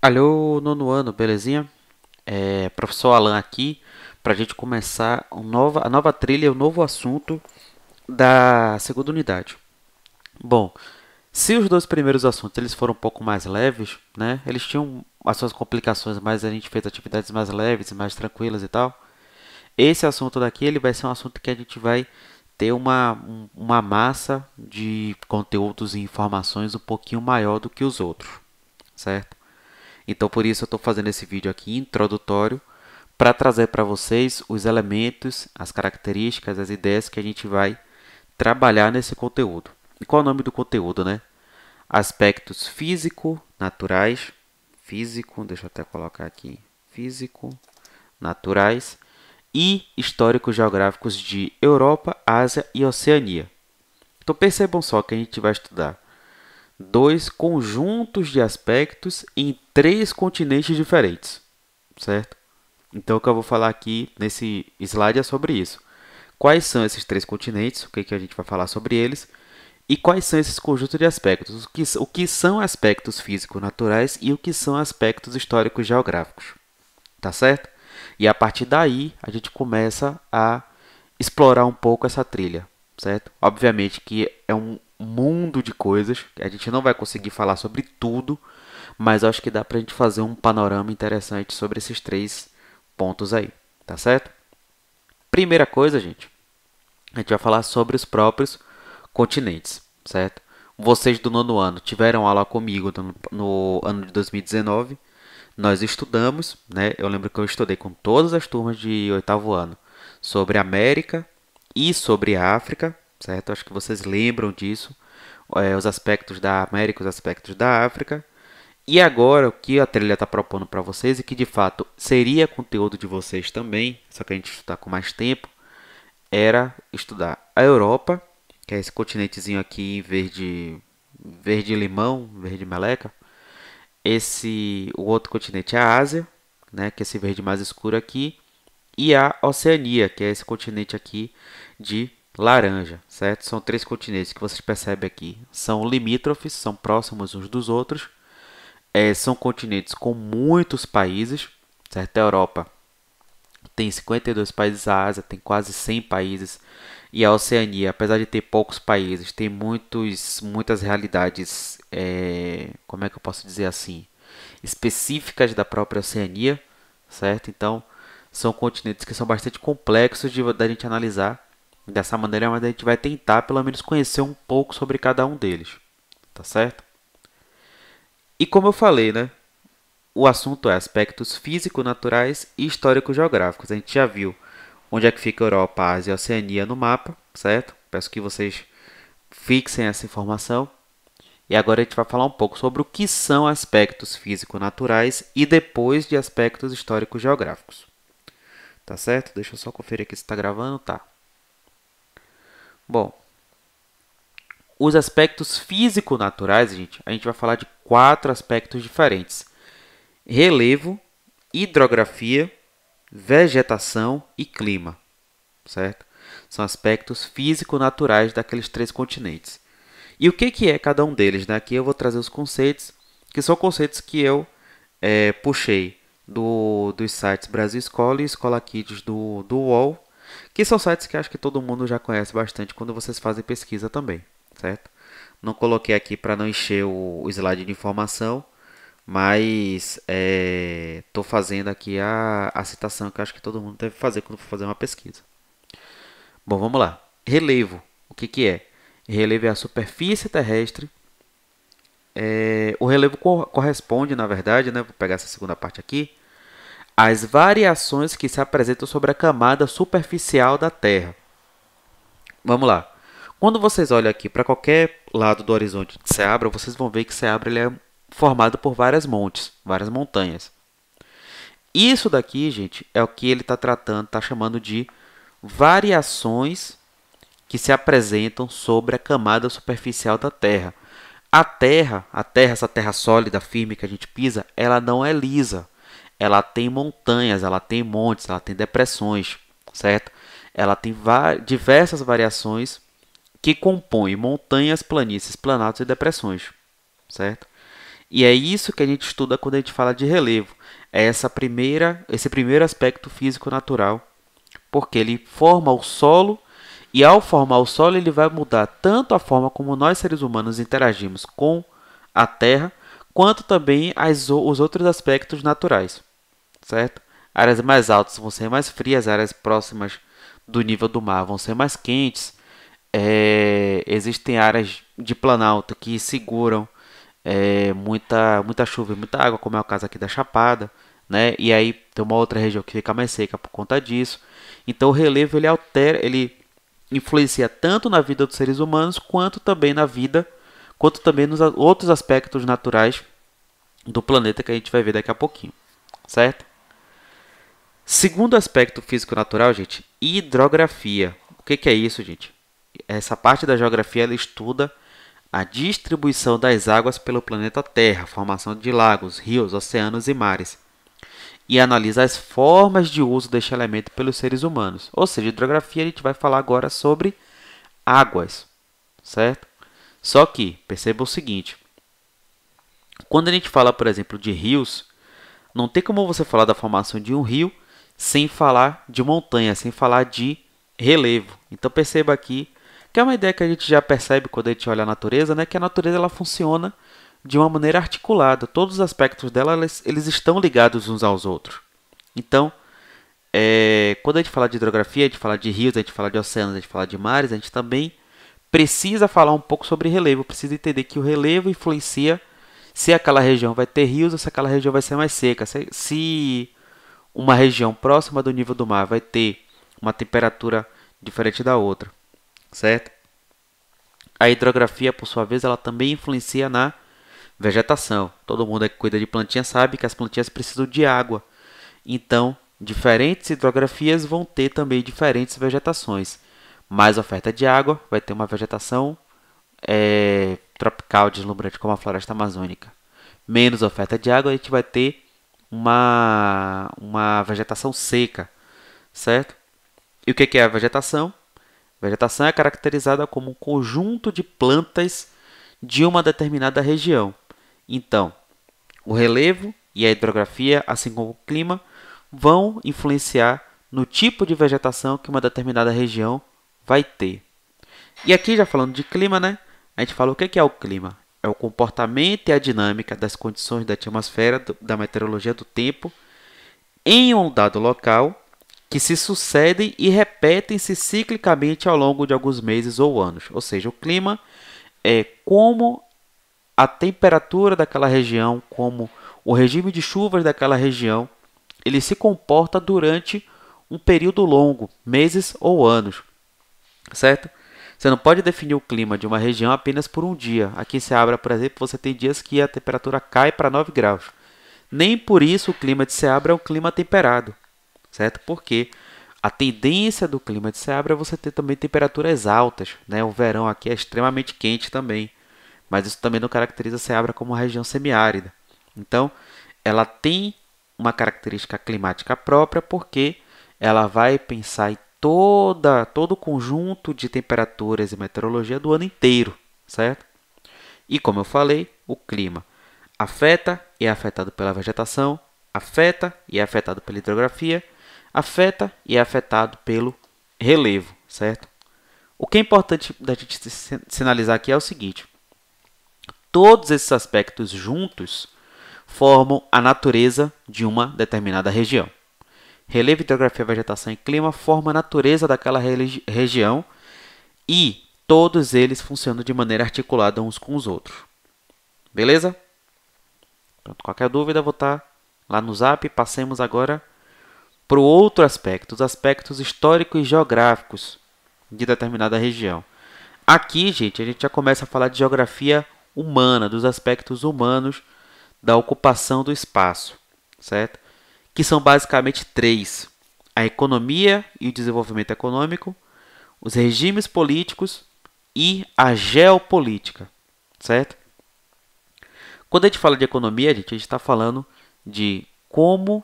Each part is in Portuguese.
Alô, nono ano, belezinha? Professor Alan aqui para a gente começar a nova trilha, o novo assunto da segunda unidade. Bom, se os dois primeiros assuntos eles foram um pouco mais leves, né? Eles tinham as suas complicações, mas a gente fez atividades mais leves e mais tranquilas e tal. Esse assunto daqui ele vai ser um assunto que a gente vai ter uma massa de conteúdos e informações um pouquinho maior do que os outros, certo? Então, por isso eu estou fazendo esse vídeo aqui introdutório para trazer para vocês os elementos, as características, as ideias que a gente vai trabalhar nesse conteúdo. E qual é o nome do conteúdo, né? Aspectos físico-naturais, deixa eu até colocar aqui, físico-naturais e históricos geográficos de Europa, Ásia e Oceania. Então percebam só que a gente vai estudar dois conjuntos de aspectos em três continentes diferentes, certo? Então, o que eu vou falar aqui nesse slide é sobre isso. Quais são esses três continentes? O que a gente vai falar sobre eles? E quais são esses conjuntos de aspectos? O que são aspectos físico-naturais e o que são aspectos históricos geográficos? Tá certo? E a partir daí, a gente começa a explorar um pouco essa trilha, certo? Obviamente que é um mundo de coisas, a gente não vai conseguir falar sobre tudo, mas acho que dá para a gente fazer um panorama interessante sobre esses três pontos aí, tá certo? Primeira coisa, gente, a gente vai falar sobre os próprios continentes, certo? Vocês do nono ano tiveram aula comigo no ano de 2019. Nós estudamos, né? Eu lembro que eu estudei com todas as turmas de oitavo ano sobre América e sobre África, certo? Acho que vocês lembram disso, os aspectos da América, os aspectos da África. E agora, o que a trilha está propondo para vocês e que de fato seria conteúdo de vocês também, só que a gente está com mais tempo, era estudar a Europa, que é esse continentezinho aqui verde, verde limão, verde meleca. O outro continente é a Ásia, né, que é esse verde mais escuro aqui, e a Oceania, que é esse continente aqui de laranja, certo? São três continentes que vocês percebem aqui, são limítrofes, são próximos uns dos outros. São continentes com muitos países, certo? A Europa tem 52 países, a Ásia tem quase 100 países e a Oceania, apesar de ter poucos países, tem muitas realidades, como é que eu posso dizer assim, específicas da própria Oceania, certo? Então, são continentes que são bastante complexos da gente analisar dessa maneira, mas a gente vai tentar pelo menos conhecer um pouco sobre cada um deles, tá certo? E como eu falei, né? O assunto é aspectos físico-naturais e histórico-geográficos. A gente já viu onde é que fica a Europa, a Ásia e a Oceania no mapa, certo? Peço que vocês fixem essa informação. E agora a gente vai falar um pouco sobre o que são aspectos físico-naturais e depois de aspectos histórico-geográficos. Tá certo? Deixa eu só conferir aqui se está gravando. Tá. Bom, os aspectos físico-naturais, gente, a gente vai falar de quatro aspectos diferentes: relevo, hidrografia, vegetação e clima, certo? São aspectos físico-naturais daqueles três continentes. E o que é cada um deles? Né? Aqui eu vou trazer os conceitos, que são conceitos que eu puxei dos sites Brasil Escola e Escola Kids do UOL, que são sites que acho que todo mundo já conhece bastante quando vocês fazem pesquisa também, certo? Não coloquei aqui para não encher o slide de informação, mas estou fazendo aqui a citação que eu acho que todo mundo deve fazer quando for fazer uma pesquisa. Bom, vamos lá. Relevo. O que é? Relevo é a superfície terrestre. O relevo corresponde, na verdade, né, vou pegar essa segunda parte aqui, às variações que se apresentam sobre a camada superficial da Terra. Vamos lá. Quando vocês olham aqui para qualquer lado do horizonte de Ceabra, vocês vão ver que Ceabra ele é formado por várias montes, várias montanhas. Isso daqui, gente, é o que ele está tratando, está chamando de variações que se apresentam sobre a camada superficial da Terra. Essa terra sólida, firme que a gente pisa, ela não é lisa. Ela tem montanhas, ela tem montes, ela tem depressões, certo? Ela tem diversas variações que compõem montanhas, planícies, planaltos e depressões, certo? E é isso que a gente estuda quando a gente fala de relevo. É esse primeiro aspecto físico-natural, porque ele forma o solo e ao formar o solo ele vai mudar tanto a forma como nós seres humanos interagimos com a Terra, quanto também os outros aspectos naturais, certo? Áreas mais altas vão ser mais frias, áreas próximas do nível do mar vão ser mais quentes. Existem áreas de planalto que seguram muita chuva e muita água, como é o caso aqui da Chapada, né? E aí tem uma outra região que fica mais seca por conta disso. Então o relevo ele influencia tanto na vida dos seres humanos quanto também nos outros aspectos naturais do planeta que a gente vai ver daqui a pouquinho, certo? Segundo aspecto físico-natural, gente, hidrografia. O que é isso, gente? Essa parte da geografia ela estuda a distribuição das águas pelo planeta Terra, formação de lagos, rios, oceanos e mares, e analisa as formas de uso deste elemento pelos seres humanos. Ou seja, hidrografia a gente vai falar agora sobre águas, certo? Só que perceba o seguinte, quando a gente fala, por exemplo, de rios, não tem como você falar da formação de um rio sem falar de montanha, sem falar de relevo. Então perceba aqui que é uma ideia que a gente já percebe quando a gente olha a natureza, né? Que a natureza ela funciona de uma maneira articulada. Todos os aspectos dela eles estão ligados uns aos outros. Então, quando a gente fala de hidrografia, a gente fala de rios, a gente fala de oceanos, a gente fala de mares, a gente também precisa falar um pouco sobre relevo. Precisa entender que o relevo influencia se aquela região vai ter rios ou se aquela região vai ser mais seca. Se uma região próxima do nível do mar vai ter uma temperatura diferente da outra, certo? A hidrografia, por sua vez, ela também influencia na vegetação. Todo mundo que cuida de plantinha sabe que as plantinhas precisam de água. Então, diferentes hidrografias vão ter também diferentes vegetações. Mais oferta de água vai ter uma vegetação tropical, deslumbrante, como a floresta amazônica. Menos oferta de água, a gente vai ter uma vegetação seca, certo? E o que é a vegetação? A vegetação é caracterizada como um conjunto de plantas de uma determinada região. Então, o relevo e a hidrografia, assim como o clima, vão influenciar no tipo de vegetação que uma determinada região vai ter. E aqui, já falando de clima, né? A gente fala o que é o clima. É o comportamento e a dinâmica das condições da atmosfera, da meteorologia do tempo, em um dado local, que se sucedem e repetem-se ciclicamente ao longo de alguns meses ou anos. Ou seja, o clima é como a temperatura daquela região, como o regime de chuvas daquela região, ele se comporta durante um período longo, meses ou anos, certo? Você não pode definir o clima de uma região apenas por um dia. Aqui em Ceabra, por exemplo, você tem dias que a temperatura cai para 9 graus. Nem por isso o clima de Ceabra é um clima temperado, certo? Porque a tendência do clima de Ceabra é você ter também temperaturas altas, né? O verão aqui é extremamente quente também, mas isso também não caracteriza Ceabra como uma região semiárida. Então, ela tem uma característica climática própria porque ela vai pensar em todo o conjunto de temperaturas e meteorologia do ano inteiro, certo? E como eu falei, o clima afeta e é afetado pela vegetação, afeta e é afetado pela hidrografia, afeta e é afetado pelo relevo, certo? O que é importante da gente sinalizar aqui é o seguinte: todos esses aspectos juntos formam a natureza de uma determinada região. Relevo, hidrografia, vegetação e clima formam a natureza daquela região e todos eles funcionam de maneira articulada uns com os outros. Beleza? Pronto, qualquer dúvida, vou estar lá no Zap. Passemos agora para o outro aspecto, os aspectos históricos e geográficos de determinada região. Aqui, gente, a gente já começa a falar de geografia humana, dos aspectos humanos da ocupação do espaço, certo? Que são basicamente três: a economia e o desenvolvimento econômico, os regimes políticos e a geopolítica, certo? Quando a gente fala de economia, a gente está falando de como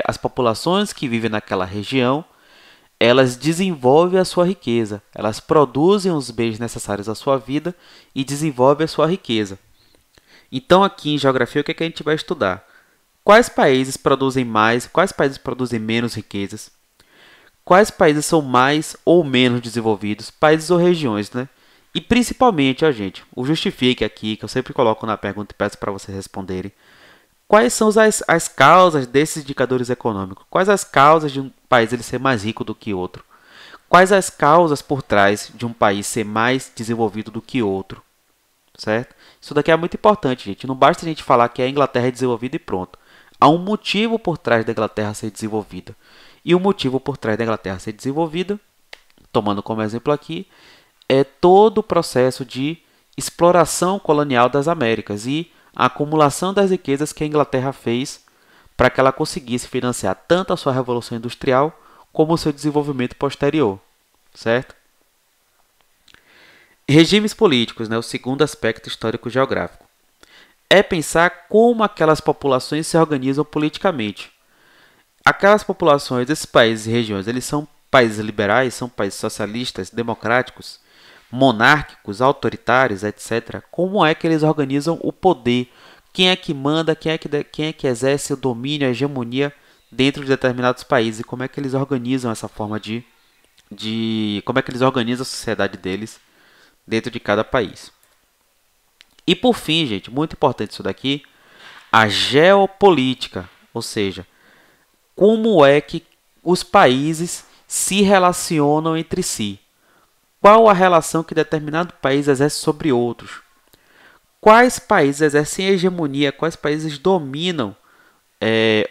as populações que vivem naquela região, elas desenvolvem a sua riqueza, elas produzem os bens necessários à sua vida e desenvolvem a sua riqueza. Então, aqui em geografia, o que é que a gente vai estudar? Quais países produzem mais, quais países produzem menos riquezas? Quais países são mais ou menos desenvolvidos? Países ou regiões, né? E principalmente, ó, gente, o justifique aqui, que eu sempre coloco na pergunta e peço para vocês responderem. Quais são as causas desses indicadores econômicos? Quais as causas de um país ele ser mais rico do que outro? Quais as causas por trás de um país ser mais desenvolvido do que outro? Certo? Isso daqui é muito importante, gente. Não basta a gente falar que a Inglaterra é desenvolvida e pronto. Há um motivo por trás da Inglaterra ser desenvolvida. E o motivo por trás da Inglaterra ser desenvolvida, tomando como exemplo aqui, é todo o processo de exploração colonial das Américas e a acumulação das riquezas que a Inglaterra fez para que ela conseguisse financiar tanto a sua Revolução Industrial como o seu desenvolvimento posterior, certo? Regimes políticos, né, o segundo aspecto histórico-geográfico, é pensar como aquelas populações se organizam politicamente. Aquelas populações, esses países e regiões, eles são países liberais, são países socialistas, democráticos, monárquicos, autoritários, etc. Como é que eles organizam o poder? Quem é que manda? Quem é que exerce o domínio, a hegemonia dentro de determinados países? E como é que eles organizam essa forma como é que eles organizam a sociedade deles dentro de cada país? E por fim, gente, muito importante isso daqui, a geopolítica, ou seja, como é que os países se relacionam entre si. Qual a relação que determinado país exerce sobre outros? Quais países exercem hegemonia? Quais países dominam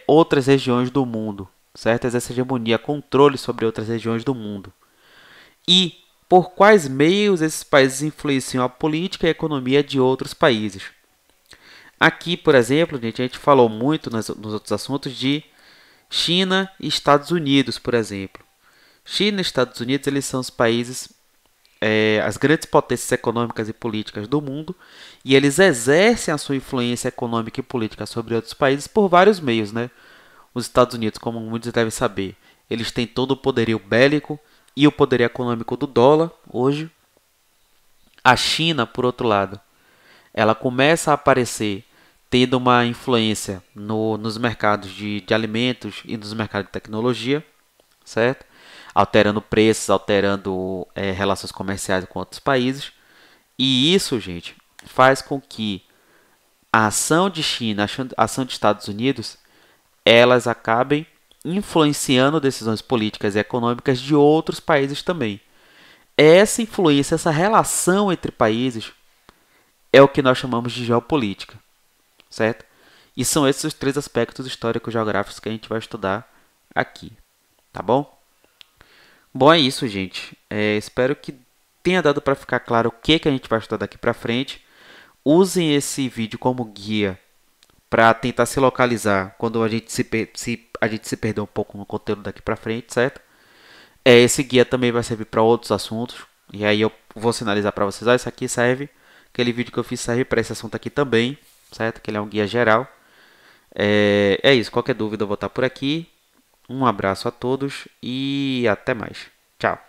outras regiões do mundo? Certo? Exerce hegemonia, controle sobre outras regiões do mundo. E por quais meios esses países influenciam a política e a economia de outros países? Aqui, por exemplo, gente, a gente falou muito nos outros assuntos de China e Estados Unidos, por exemplo. China e Estados Unidos, eles são os países, as grandes potências econômicas e políticas do mundo, e eles exercem a sua influência econômica e política sobre outros países por vários meios, né? Os Estados Unidos, como muitos devem saber, eles têm todo o poderio bélico e o poderio econômico do dólar hoje. A China, por outro lado, ela começa a aparecer tendo uma influência nos mercados de alimentos e nos mercados de tecnologia, certo? Alterando preços, alterando relações comerciais com outros países. E isso, gente, faz com que a ação de China, a ação de Estados Unidos, elas acabem influenciando decisões políticas e econômicas de outros países também. Essa influência, essa relação entre países é o que nós chamamos de geopolítica, certo? E são esses os três aspectos históricos geográficos que a gente vai estudar aqui, tá bom? Bom, é isso, gente. Espero que tenha dado para ficar claro o que a gente vai estudar daqui para frente. Usem esse vídeo como guia para tentar se localizar quando a gente se perder um pouco no conteúdo daqui para frente, certo? Esse guia também vai servir para outros assuntos. E aí eu vou sinalizar para vocês, isso aqui serve, aquele vídeo que eu fiz serve para esse assunto aqui também, certo? Que ele é um guia geral. É isso, qualquer dúvida eu vou estar por aqui. Um abraço a todos e até mais. Tchau.